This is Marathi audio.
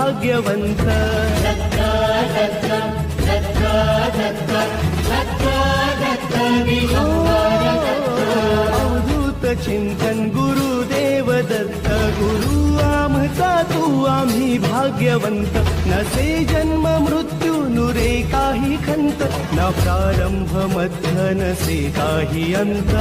भाग्यवंत अवधूत चिंतन गुरुदेव दत्त गुरु आमचा तू आम्ही भाग्यवंत नसे जन्म मृत्यू नुरे काही खंत न प्रारंभ मध्य नसे काही अंत